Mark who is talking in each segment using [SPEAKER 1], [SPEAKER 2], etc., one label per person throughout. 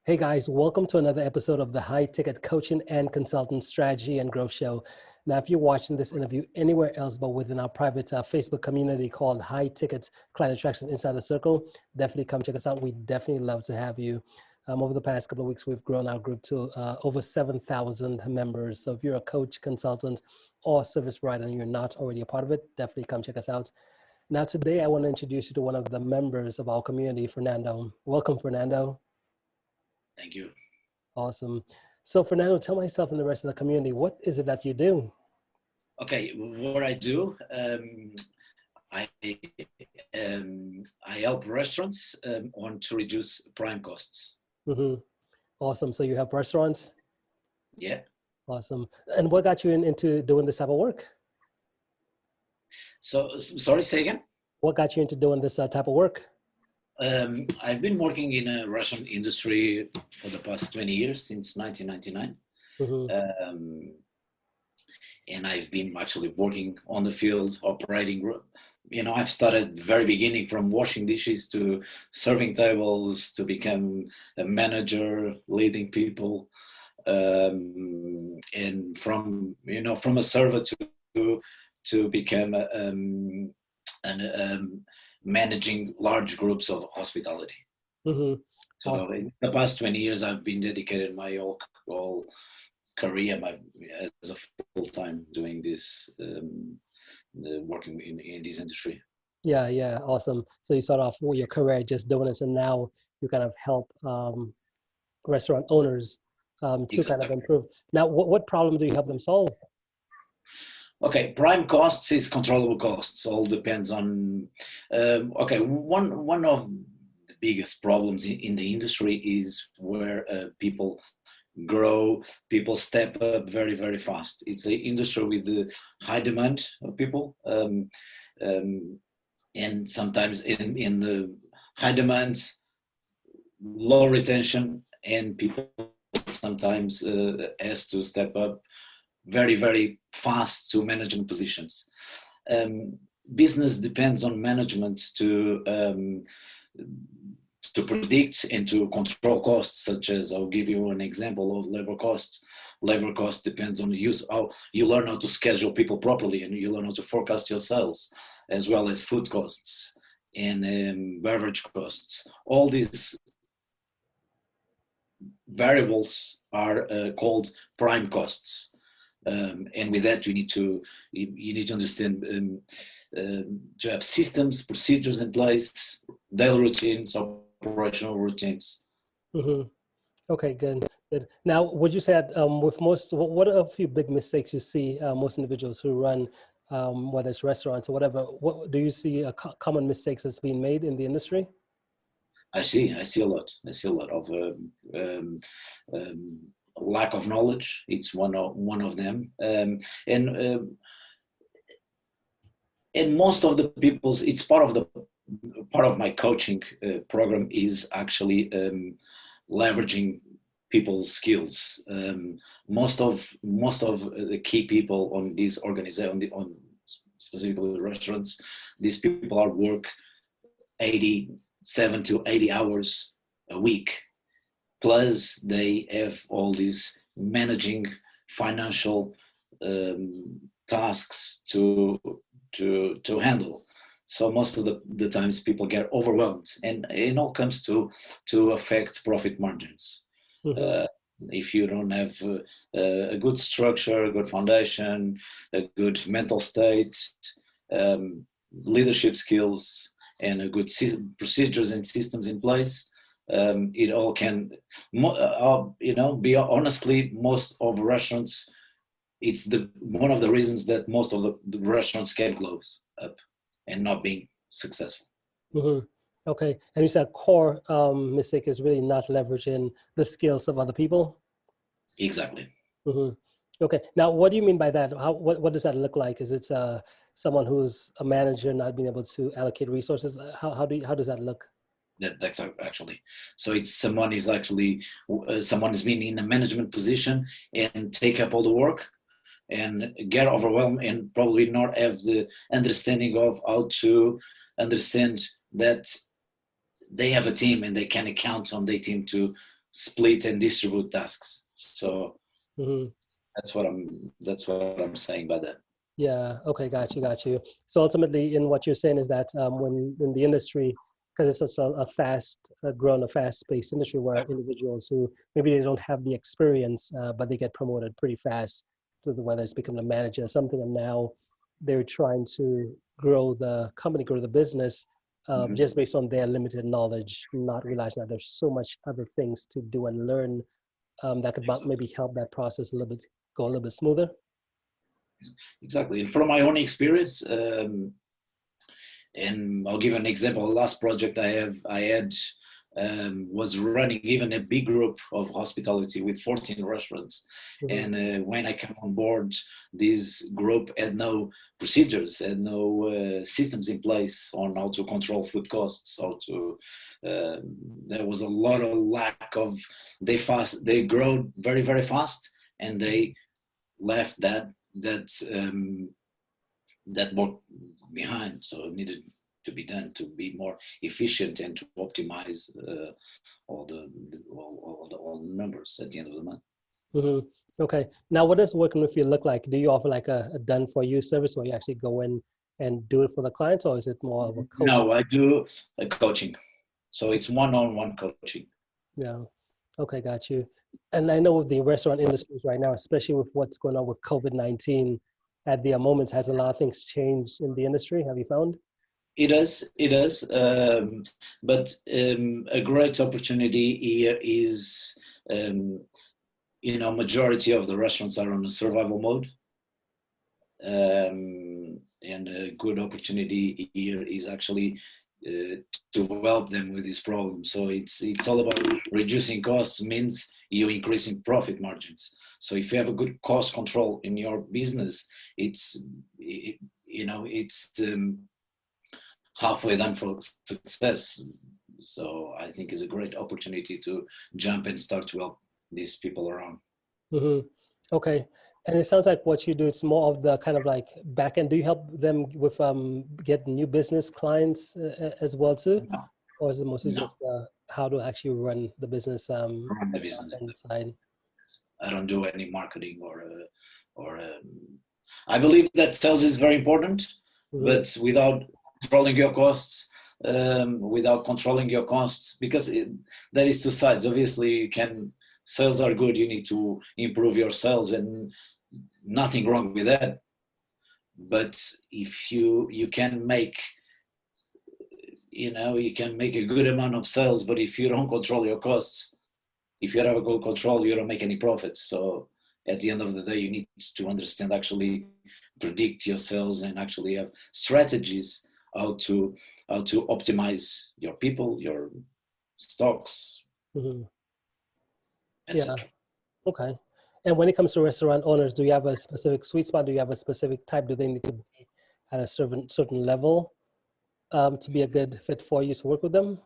[SPEAKER 1] Hey guys, welcome to another episode of the High Ticket Coaching and Consultant Strategy and Growth Show. Now, if you're watching this interview anywhere else but within our private Facebook community called High Ticket Client Attraction Insider Circle, definitely come check us out. We definitely love to have you. Over the past couple of weeks, we've grown our group to over 7,000 members. So if you're a coach, consultant, or service provider and you're not already a part of it, definitely come check us out. Now, today, I want to introduce you to one of the members of our community, Fernando. Welcome, Fernando.
[SPEAKER 2] Thank you.
[SPEAKER 1] Awesome. So Fernando, tell myself and the rest of the community, what is it that you do?
[SPEAKER 2] Okay, what I do, I help restaurants on to reduce prime costs.
[SPEAKER 1] Mm-hmm. Awesome. So you have restaurants?
[SPEAKER 2] Yeah.
[SPEAKER 1] Awesome. And what got you into doing this type of work?
[SPEAKER 2] So, sorry, say again?
[SPEAKER 1] What got you into doing this type of work?
[SPEAKER 2] I've been working in a restaurant industry for the past 20 years, since 1999.
[SPEAKER 1] Mm-hmm.
[SPEAKER 2] And I've been actually working on the field, operating. I've started at the very beginning, from washing dishes to serving tables to become a manager, leading people, and from a server to become managing large groups of hospitality.
[SPEAKER 1] Mm-hmm.
[SPEAKER 2] So awesome. In the past 20 years, I've been dedicated my whole career as a full-time doing this, working in this industry.
[SPEAKER 1] Yeah, awesome. So you start off with your career just doing this, and now you kind of help restaurant owners to exactly. Kind of improve. Now, what problem do you help them solve?
[SPEAKER 2] Okay, prime costs is controllable costs. All depends on. One of the biggest problems in the industry is where people grow, people step up very, very fast. It's an industry with the high demand of people, and sometimes in the high demands, low retention, and people sometimes has to step up very, very fast to management positions. Business depends on management to predict and to control costs, such as, I'll give you an example of labor costs. Labor cost depends on the use, how you learn how to schedule people properly, and you learn how to forecast your sales, as well as food costs and beverage costs. All these variables are called prime costs. And with that, you need to understand to have systems, procedures in place, daily routines, operational routines.
[SPEAKER 1] Mm-hmm. Okay, good. Now, would you say that with most, what are a few big mistakes you see most individuals who run, whether it's restaurants or whatever? What do you see common mistakes that's being made in the industry?
[SPEAKER 2] I see a lot. I see a lot of lack of knowledge. It's one of them, and most of the people's. It's part of my coaching program is actually leveraging people's skills. Most of the key people on this organization, on specifically restaurants, these people are work 7 to 80 hours a week. Plus, they have all these managing financial tasks to handle. So most of the times, people get overwhelmed, and it all comes to affect profit margins. Mm-hmm. If you don't have a good structure, a good foundation, a good mental state, leadership skills, and a good procedures and systems in place, it all can, be honestly, most of restaurants, it's one of the reasons that most of the restaurants can close up and not being successful.
[SPEAKER 1] Mm-hmm. Okay, and you said core mistake is really not leveraging the skills of other people?
[SPEAKER 2] Exactly.
[SPEAKER 1] Mm-hmm. Okay, now what do you mean by that? What does that look like? Is it someone who's a manager not being able to allocate resources? How does that look?
[SPEAKER 2] That's actually, so it's someone is been in a management position and take up all the work and get overwhelmed and probably not have the understanding of how to understand that they have a team and they can count on their team to split and distribute tasks. So
[SPEAKER 1] Hmm.
[SPEAKER 2] that's what I'm saying by that.
[SPEAKER 1] Yeah. Okay. Got you. So ultimately, in what you're saying is that when in the industry, because it's such a fast grown, a fast-paced industry where individuals who maybe they don't have the experience, but they get promoted pretty fast to the whether it's becoming a manager or something, and now they're trying to grow the company, grow the business,
[SPEAKER 2] Mhm.
[SPEAKER 1] just based on their limited knowledge, not realizing that there's so much other things to do and learn that could maybe help that process a little bit go a little bit smoother.
[SPEAKER 2] Exactly. And from my own experience, and I'll give an example. The last project I had was running even a big group of hospitality with 14 restaurants.
[SPEAKER 1] Hmm.
[SPEAKER 2] And when I came on board, this group had no procedures, had no systems in place on how to control food costs, how to. There was a lot of lack of. They grow very very fast, and they left that work behind. So it needed to be done to be more efficient and to optimize all the numbers at the end of the month.
[SPEAKER 1] Hmm. Okay. Now, what does working with you look like? Do you offer like a done for you service where you actually go in and do it for the clients, or is it more of a coaching?
[SPEAKER 2] No, I do a coaching. So it's one-on-one coaching.
[SPEAKER 1] Yeah. Okay, got you. And I know with the restaurant industries right now, especially with what's going on with COVID-19, at the moment, has a lot of things changed in the industry? Have you found?
[SPEAKER 2] It does. But a great opportunity here is, um, majority of the restaurants are on a survival mode. And a good opportunity here is actually uh, to help them with this problem. So it's all about reducing costs means you increasing profit margins. So if you have a good cost control in your business, it's it's halfway done for success. So I think it's a great opportunity to jump and start to help these people around.
[SPEAKER 1] Hmm. Okay. And it sounds like what you do is more of the kind of like back end. Do you help them with get new business clients as well too?
[SPEAKER 2] No,
[SPEAKER 1] Or is it mostly
[SPEAKER 2] no,
[SPEAKER 1] just how to actually run the business
[SPEAKER 2] run the
[SPEAKER 1] on the back
[SPEAKER 2] business.
[SPEAKER 1] end side?
[SPEAKER 2] I don't do any marketing or I believe that sales is very important,
[SPEAKER 1] Hmm.
[SPEAKER 2] but without controlling your costs, because there is two sides. Obviously, you can sales are good. You need to improve your sales, and nothing wrong with that. But if you can make you can make a good amount of sales, but if you don't control your costs, if you have a good control, you don't make any profit. So at the end of the day, you need to understand, actually predict your sales and actually have strategies how to optimize your people, your stocks,
[SPEAKER 1] Hmm. Yeah.
[SPEAKER 2] etc.
[SPEAKER 1] Okay. And when it comes to restaurant owners, do you have a specific sweet spot? Do you have a specific type? Do they need to be at a certain level to be a good fit for you to work with them?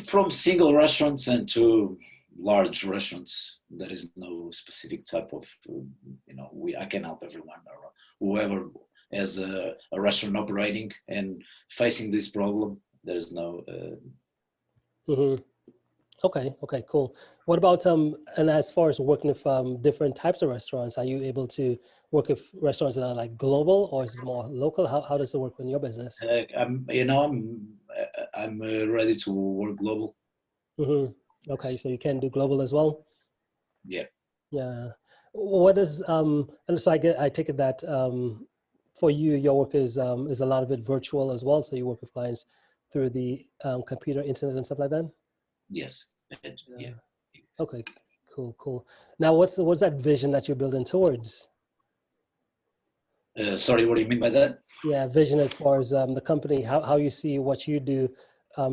[SPEAKER 2] From single restaurants and to large restaurants, there is no specific type of, I can help everyone or whoever has a restaurant operating and facing this problem. There is no.
[SPEAKER 1] Hmm. Okay. Okay. Cool. What about and as far as working with different types of restaurants, are you able to work with restaurants that are like global or is it more local? How does it work in your business?
[SPEAKER 2] I'm ready to work global.
[SPEAKER 1] Hmm. Okay, so you can do global as well.
[SPEAKER 2] Yeah.
[SPEAKER 1] Yeah. What is and so I take it that for you your work is a lot of it virtual as well. So you work with clients through the computer, internet, and stuff like that.
[SPEAKER 2] Yes.
[SPEAKER 1] Yeah.
[SPEAKER 2] Yeah.
[SPEAKER 1] Okay. Cool. Now, what's that vision that you're building towards?
[SPEAKER 2] Sorry, what do you mean by that?
[SPEAKER 1] Yeah, vision as far as the company, how you see what you do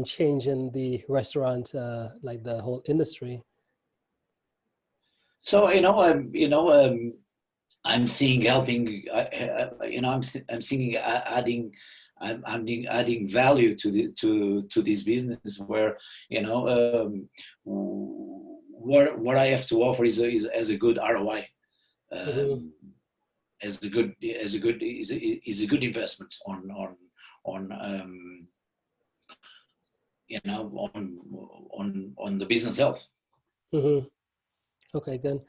[SPEAKER 1] change in the restaurant, like the whole industry.
[SPEAKER 2] So I'm seeing helping. I'm seeing adding value to this business where what I have to offer is as a good ROI,
[SPEAKER 1] Hmm.
[SPEAKER 2] um, is a good investment on on the business health.
[SPEAKER 1] Mm-hmm. Okay, good.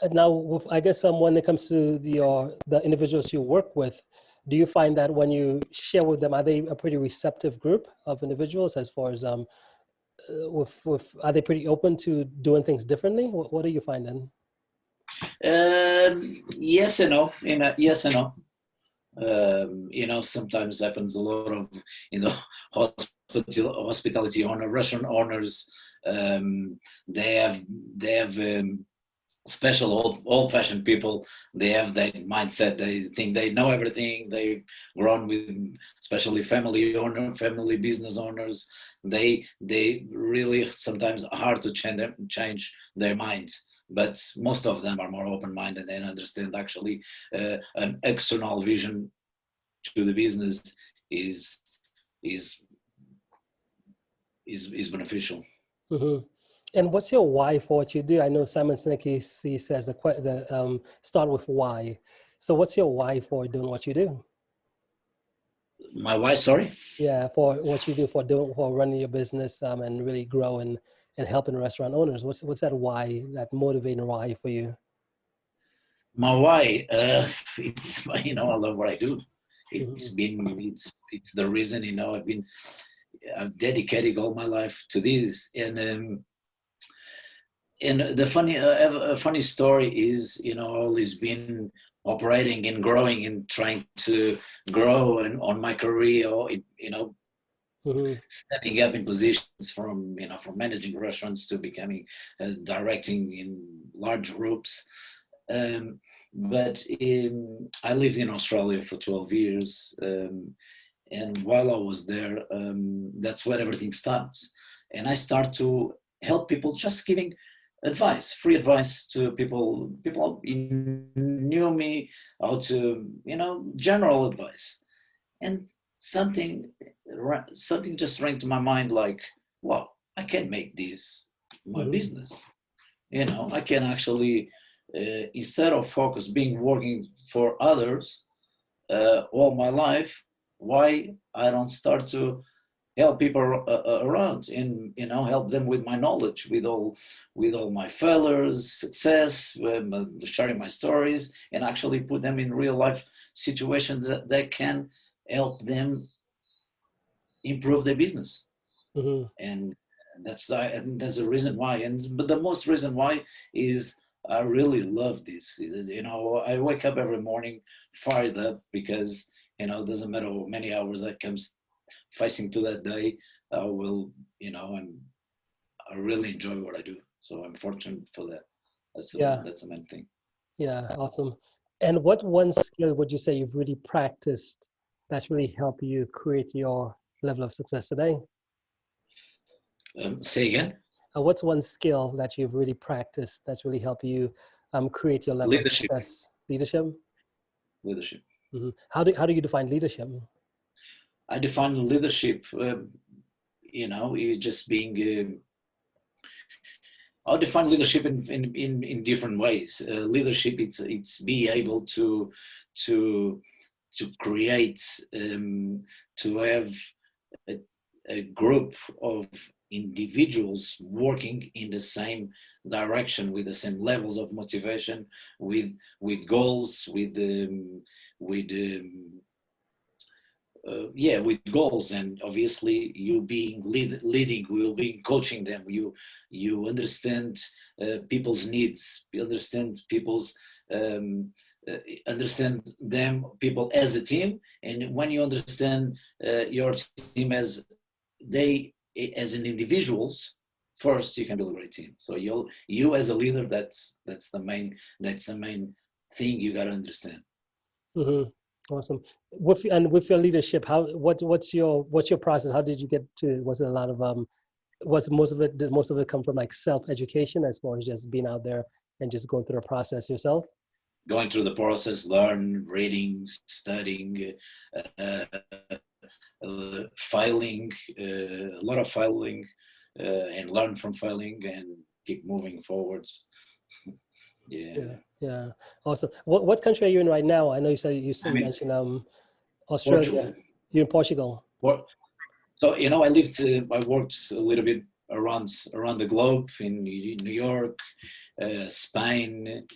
[SPEAKER 1] And now, I guess when it comes to the individuals you work with, do you find that when you share with them, are they a pretty receptive group of individuals as far as are they pretty open to doing things differently? What are you finding?
[SPEAKER 2] Yes and no. Yes and no. Sometimes happens a lot of, you know, hospitality owner, restaurant owners. They have special old-fashioned people. They have that mindset. They think they know everything. They've grown with, especially family business owners. They really sometimes hard to change their minds. But most of them are more open-minded and understand actually an external vision to the business is is is beneficial.
[SPEAKER 1] Mm-hmm. And what's your why for what you do? I know Simon Sinek, he says start with why. So what's your why for doing what you do?
[SPEAKER 2] My why, sorry?
[SPEAKER 1] Yeah, for what you do for running your business and really growing and helping restaurant owners. What's that why, that motivating why for you?
[SPEAKER 2] My why, it's, I love what I do.
[SPEAKER 1] Mm-hmm.
[SPEAKER 2] It's the reason, I've dedicated all my life to this. And the funny story is, always been operating and growing and trying to grow and on my career, or
[SPEAKER 1] Mm-hmm.
[SPEAKER 2] stepping up in positions from managing restaurants to becoming directing in large groups. But I lived in Australia for 12 years, and while I was there, that's where everything starts. And I start to help people, just giving advice, free advice to people. People knew me, how to, general advice. And something just rang to my mind, like, wow, I can make this my
[SPEAKER 1] Mm-hmm.
[SPEAKER 2] business. I can actually, instead of being working for others all my life, why I don't start to help people around, and help them with my knowledge, with all my failures, success, sharing my stories, and actually put them in real life situations that can help them improve their business.
[SPEAKER 1] Mm-hmm.
[SPEAKER 2] And that's the reason why. But the most reason why is I really love this. I wake up every morning fired up, because it doesn't matter how many hours that comes facing to that day. I will, and I really enjoy what I do. So I'm fortunate for that.
[SPEAKER 1] Yeah,
[SPEAKER 2] That's the main thing.
[SPEAKER 1] yeah, awesome. And what one skill would you say you've really practiced that's really helped you create your level of success today?
[SPEAKER 2] Say again.
[SPEAKER 1] What's one skill that you've really practiced that's really helped you create your level of
[SPEAKER 2] Leadership.
[SPEAKER 1] success? Leadership?
[SPEAKER 2] Leadership.
[SPEAKER 1] Mm-hmm. How do you define leadership?
[SPEAKER 2] I define leadership. You just being. I define leadership in different ways. Leadership, it's be able to to create, to have a, a group of individuals working in the same direction, with the same levels of motivation, with goals, with with goals. And obviously you being leading, will be coaching them. You understand people's needs, you understand people's um, uh, understand them, people as a team. And when you understand your team they as an individuals, first you can build a great team. So you as a leader, that's the main thing you got to understand.
[SPEAKER 1] Mm-hmm. Awesome. With your leadership, what's your process? How did you get to? Was it a lot of was most of it? Did most of it come from like self-education, as far as just being out there and just going through the process yourself?
[SPEAKER 2] Going through the process, learn, reading, studying, uh, filing, a lot of filing, and learn from filing and keep moving forwards. Yeah.
[SPEAKER 1] Yeah, yeah, awesome. What country are you in right now? I know
[SPEAKER 2] I'm
[SPEAKER 1] you
[SPEAKER 2] in
[SPEAKER 1] mentioned Australia.
[SPEAKER 2] Portugal.
[SPEAKER 1] You're in Portugal.
[SPEAKER 2] So, I worked a little bit around the globe in New York, Spain.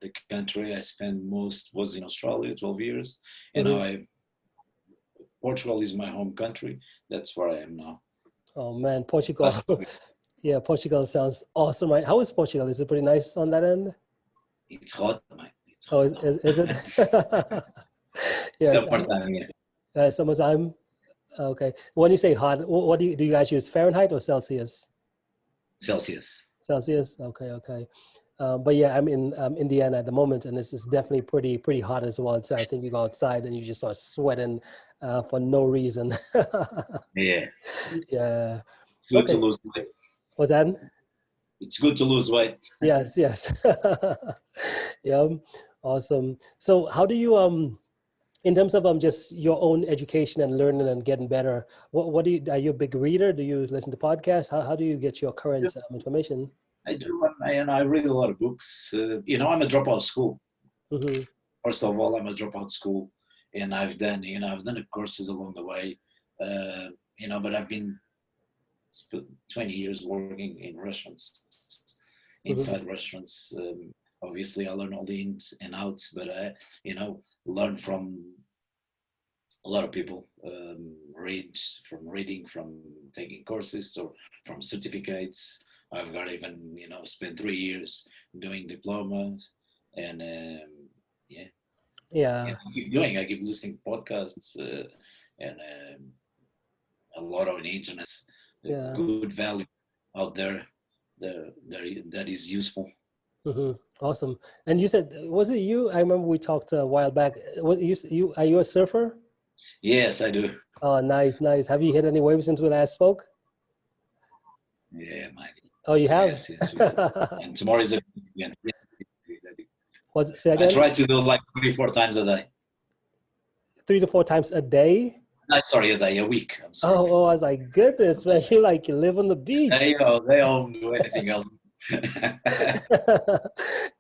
[SPEAKER 2] The country I spent most was in Australia, 12 years, and
[SPEAKER 1] Mm-hmm.
[SPEAKER 2] Portugal is my home country. That's where I am now.
[SPEAKER 1] Oh man, Portugal.
[SPEAKER 2] Last week,
[SPEAKER 1] Yeah, Portugal sounds awesome, right? How is Portugal? Is it pretty nice on that end?
[SPEAKER 2] it's hot, man. It's
[SPEAKER 1] Oh,
[SPEAKER 2] hot now.
[SPEAKER 1] is it? Yes,
[SPEAKER 2] Summertime, yeah.
[SPEAKER 1] summertime. Okay. When you say hot, what do you guys use? Fahrenheit or Celsius?
[SPEAKER 2] Celsius.
[SPEAKER 1] Celsius. Okay, okay. But yeah, I'm in Indiana at the moment, and it's definitely pretty hot as well. So I think you go outside and you just start sweating for no reason.
[SPEAKER 2] Yeah.
[SPEAKER 1] Yeah.
[SPEAKER 2] Good to
[SPEAKER 1] Okay.
[SPEAKER 2] lose weight.
[SPEAKER 1] Was that?
[SPEAKER 2] It's good to lose weight.
[SPEAKER 1] Yes, yes. Yeah. Awesome. So how do you in terms of just your own education and learning and getting better, what do you, are you a big reader? Do you listen to podcasts? How do you get your current information?
[SPEAKER 2] I do, and I read a lot of books. I'm a dropout school.
[SPEAKER 1] Mm-hmm.
[SPEAKER 2] First of all, I'm a dropout school, and I've done the courses along the way. But I've been 20 years working in restaurants,
[SPEAKER 1] Mm-hmm.
[SPEAKER 2] inside restaurants. Obviously, I learn all the ins and outs, but learn from a lot of people. Reading, from taking courses, or from certificates. I've got even spent 3 years doing diplomas, and yeah,
[SPEAKER 1] Yeah.
[SPEAKER 2] I keep doing. I keep listening to podcasts, and a lot on the internet.
[SPEAKER 1] Yeah.
[SPEAKER 2] Good value out there, that is useful.
[SPEAKER 1] Mm-hmm. Awesome. And you said, was it you? I remember we talked a while back. Was you? Are you a surfer?
[SPEAKER 2] Yes, I do.
[SPEAKER 1] Oh, nice, nice. Have you hit any waves since we last spoke?
[SPEAKER 2] Yeah, man.
[SPEAKER 1] Oh, you have?
[SPEAKER 2] Yes, we do. And tomorrow is a big weekend. Yes,
[SPEAKER 1] Say
[SPEAKER 2] I
[SPEAKER 1] again?
[SPEAKER 2] try to do like 3-4 times a day.
[SPEAKER 1] 3 to 4 times a day?
[SPEAKER 2] No, sorry, a day, a week. I'm
[SPEAKER 1] Oh,
[SPEAKER 2] surfing.
[SPEAKER 1] oh, I was like, goodness, man, you live on the beach.
[SPEAKER 2] They don't do anything else.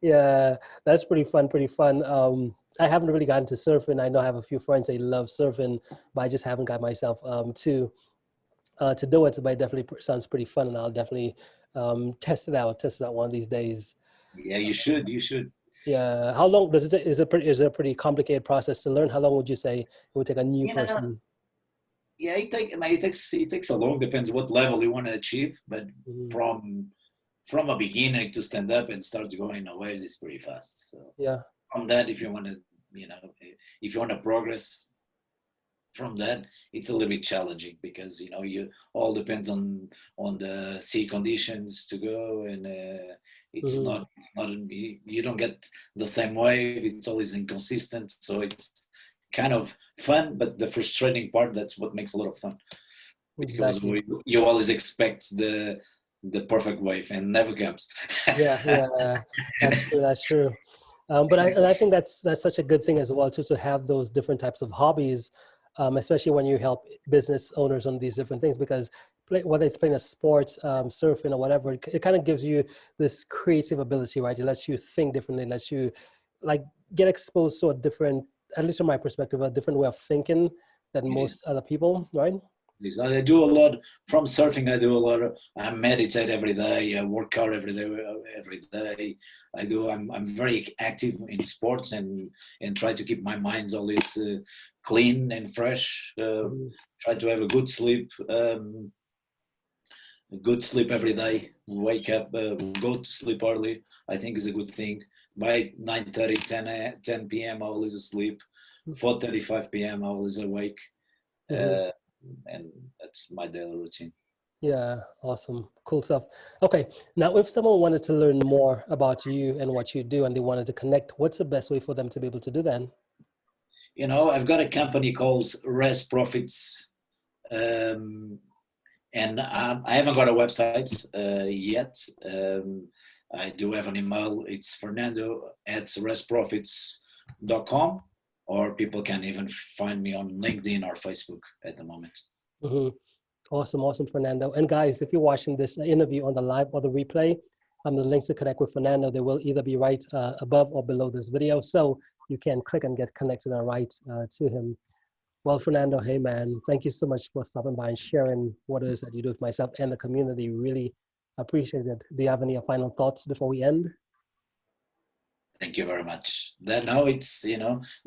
[SPEAKER 1] Yeah, that's pretty fun, pretty fun. I haven't really gotten to surfing. I know I have a few friends they love surfing, but I just haven't got myself to do it. But it definitely sounds pretty fun, and I'll definitely test it out one of these days.
[SPEAKER 2] Yeah, you should. You should.
[SPEAKER 1] Yeah. How long does it is it a pretty complicated process to learn? How long would you say it would take a new
[SPEAKER 2] Yeah,
[SPEAKER 1] person?
[SPEAKER 2] yeah. It takes a long. Depends what level you want to achieve, but
[SPEAKER 1] Mhm.
[SPEAKER 2] from a beginning to stand up and start going in waves is pretty fast. So
[SPEAKER 1] Yeah.
[SPEAKER 2] from that, you know, if you want to progress from that, it's a little bit challenging, because you all depends on the sea conditions to go, and it's
[SPEAKER 1] Hmm.
[SPEAKER 2] not you don't get the same wave. It's always inconsistent, so it's kind of fun, but the frustrating part, that's what makes a lot of fun, because
[SPEAKER 1] Exactly.
[SPEAKER 2] you always expect the perfect wave and never comes.
[SPEAKER 1] Yeah. Yeah. That's true. That's true. But I think that's such a good thing as well too, to have those different types of hobbies, especially when you help business owners on these different things, because whether it's playing a sport, surfing or whatever, it kind of gives you this creative ability, right? It lets you think differently, lets you like get exposed to a different, at least from my perspective, a different way of thinking than
[SPEAKER 2] It is.
[SPEAKER 1] most other people, right?
[SPEAKER 2] I do a lot from surfing. I do a lot of. I meditate every day. I work out every day. Every day, I do. I'm very active in sports, and try to keep my mind always clean and fresh.
[SPEAKER 1] Mhm.
[SPEAKER 2] Try to have a good sleep every day. Wake up, go to sleep early. I think is a good thing. By 9:30, 10 p.m. I always asleep. 4:35 p.m. I always awake.
[SPEAKER 1] Mhm.
[SPEAKER 2] Uh, and that's my daily routine.
[SPEAKER 1] Yeah, awesome. Cool stuff. Okay, now if someone wanted to learn more about you and what you do and they wanted to connect, what's the best way for them to be able to do that?
[SPEAKER 2] I've got a company called Res Profits, um, and I haven't got a website yet. I do have an email. It's fernando@resprofits.com, or people can even find me on LinkedIn or Facebook at the moment.
[SPEAKER 1] Hmm. Awesome, awesome, Fernando. And guys, if you're watching this interview on the live or the replay, the links to connect with Fernando, they will either be right above or below this video. So you can click and get connected and write to him. Well, Fernando, hey man, thank you so much for stopping by and sharing what it is that you do with myself and the community. Really appreciate it. Do you have any final thoughts before we end?
[SPEAKER 2] Thank you very much. Then now it's,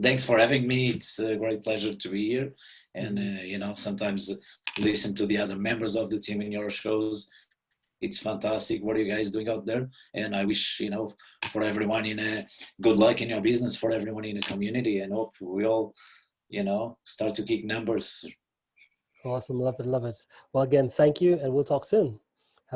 [SPEAKER 2] thanks for having me. It's a great pleasure to be here. And, sometimes listen to the other members of the team in your shows. It's fantastic. What are you guys doing out there? And I wish, for everyone good luck in your business, for everyone in the community, and hope we all, start to kick numbers.
[SPEAKER 1] Awesome. Love it. Love it. Well, again, thank you, and we'll talk soon.